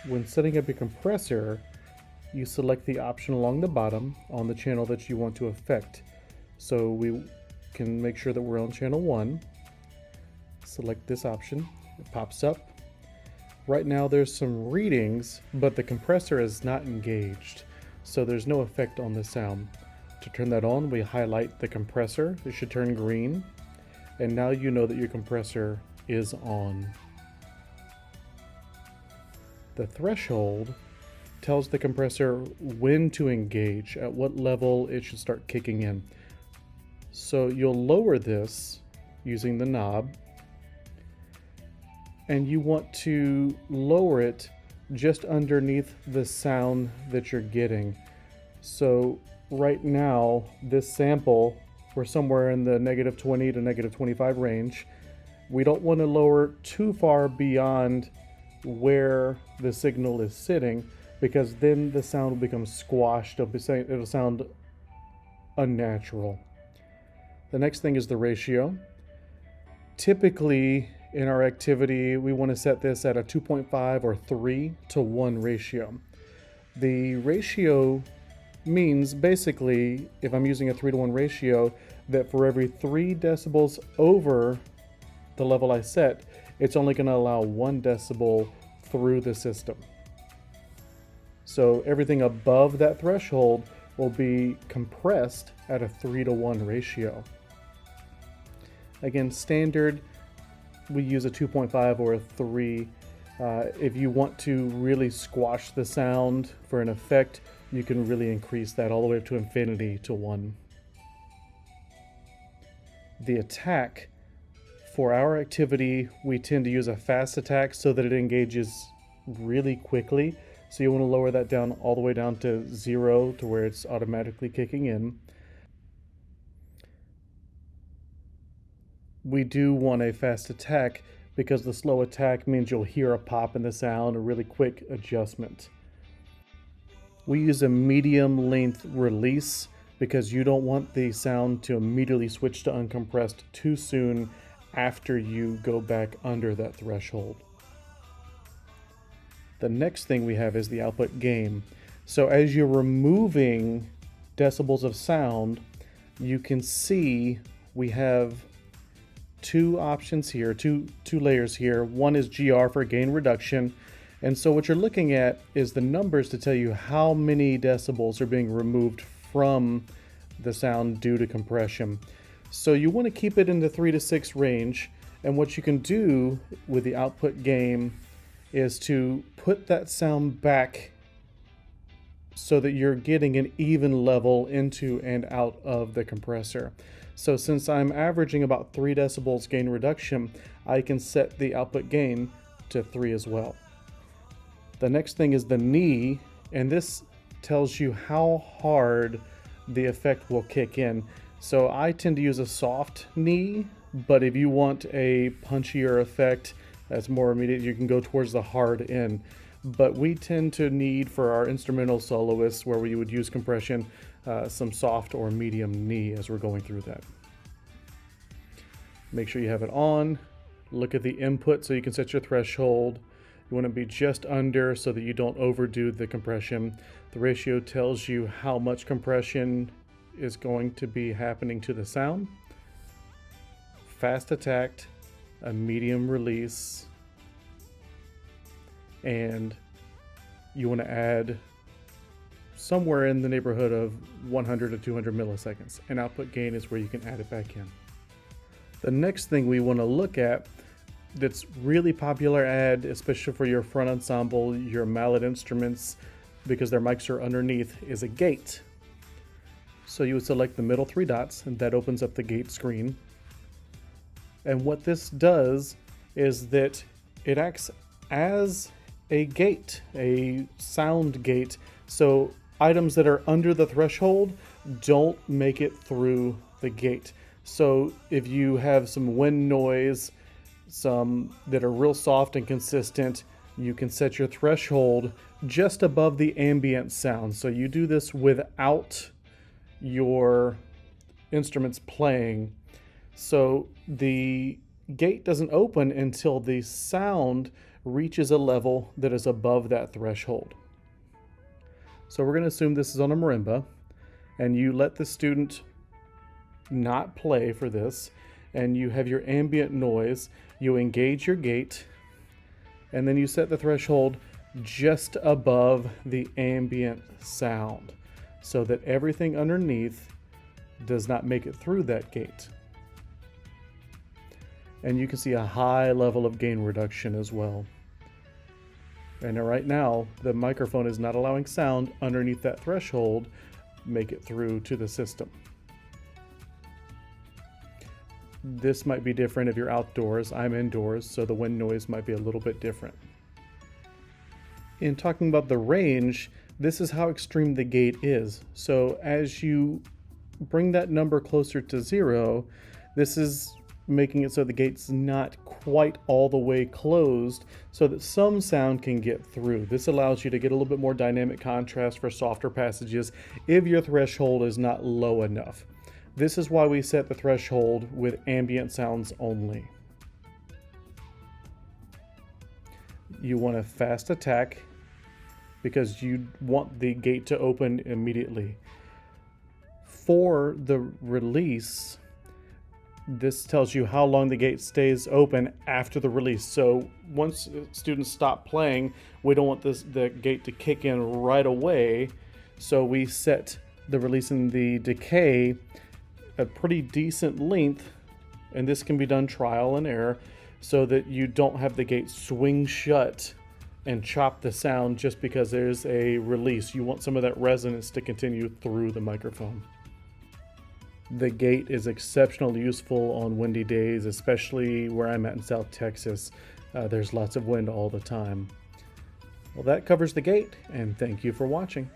when setting up your compressor, you select the option along the bottom on the channel that you want to affect. So we can make sure that we're on channel 1. Select this option. It pops up. Right now there's some readings, but the compressor is not engaged, so there's no effect on the sound. To turn that on, we highlight the compressor. It should turn green, and now you know that your compressor is on. The threshold tells the compressor when to engage, at what level it should start kicking in. So you'll lower this using the knob, and you want to lower it just underneath the sound that you're getting. So right now, this sample, we're somewhere in the -20 to -25 range. We don't want to lower too far beyond where the signal is sitting, because then the sound will become squashed. It'll sound unnatural. The next thing is the ratio. Typically in our activity, we want to set this at a 2.5 or 3 to 1 ratio. The ratio means basically, if I'm using a 3 to 1 ratio, that for every 3 decibels over the level I set, it's only going to allow 1 decibel through the system. So everything above that threshold will be compressed at a 3 to 1 ratio. Again, standard, we use a 2.5 or a 3. If you want to really squash the sound for an effect, you can really increase that all the way up to infinity to 1. The attack, for our activity, we tend to use a fast attack so that it engages really quickly. So you want to lower that down all the way down to 0 to where it's automatically kicking in. We do want a fast attack because the slow attack means you'll hear a pop in the sound, a really quick adjustment. We use a medium length release because you don't want the sound to immediately switch to uncompressed too soon after you go back under that threshold. The next thing we have is the output gain. So as you're removing decibels of sound, you can see we have two options here, two layers here. One is GR for gain reduction. And so what you're looking at is the numbers to tell you how many decibels are being removed from the sound due to compression. So you want to keep it in the 3 to 6 range. And what you can do with the output gain is to put that sound back so that you're getting an even level into and out of the compressor. So since I'm averaging about 3 decibels gain reduction, I can set the output gain to 3 as well. The next thing is the knee, and this tells you how hard the effect will kick in. So I tend to use a soft knee, but if you want a punchier effect that's more immediate, you can go towards the hard end. But we tend to need, for our instrumental soloists where we would use compression, some soft or medium knee as we're going through that. Make sure you have it on. Look at the input so you can set your threshold. You want to be just under so that you don't overdo the compression. The ratio tells you how much compression is going to be happening to the sound. Fast attack, a medium release, and you want to add somewhere in the neighborhood of 100 to 200 milliseconds. And output gain is where you can add it back in. The next thing we want to look at that's really popular add, especially for your front ensemble, your mallet instruments, because their mics are underneath, is a gate. So you would select the middle 3 dots, and that opens up the gate screen. And what this does is that it acts as a gate, a sound gate. So items that are under the threshold don't make it through the gate. So if you have some wind noise, some that are real soft and consistent, you can set your threshold just above the ambient sound. So you do this without your instruments playing. So the gate doesn't open until the sound reaches a level that is above that threshold. So we're going to assume this is on a marimba, and you let the student not play for this, and you have your ambient noise, you engage your gate, and then you set the threshold just above the ambient sound so that everything underneath does not make it through that gate. And you can see a high level of gain reduction as well. And right now, the microphone is not allowing sound underneath that threshold make it through to the system. This might be different if you're outdoors. I'm indoors, so the wind noise might be a little bit different. In talking about the range, this is how extreme the gate is. So as you bring that number closer to 0, this is making it so the gate's not quite all the way closed so that some sound can get through. This allows you to get a little bit more dynamic contrast for softer passages if your threshold is not low enough. This is why we set the threshold with ambient sounds only. You want a fast attack because you want the gate to open immediately. For the release, this tells you how long the gate stays open after the release. So once students stop playing, we don't want the gate to kick in right away. So we set the release and the decay a pretty decent length, and this can be done trial and error so that you don't have the gate swing shut and chop the sound just because there's a release. You want some of that resonance to continue through the microphone. The gate is exceptionally useful on windy days, especially where I'm at in South Texas. There's lots of wind all the time. Well, that covers the gate, and thank you for watching.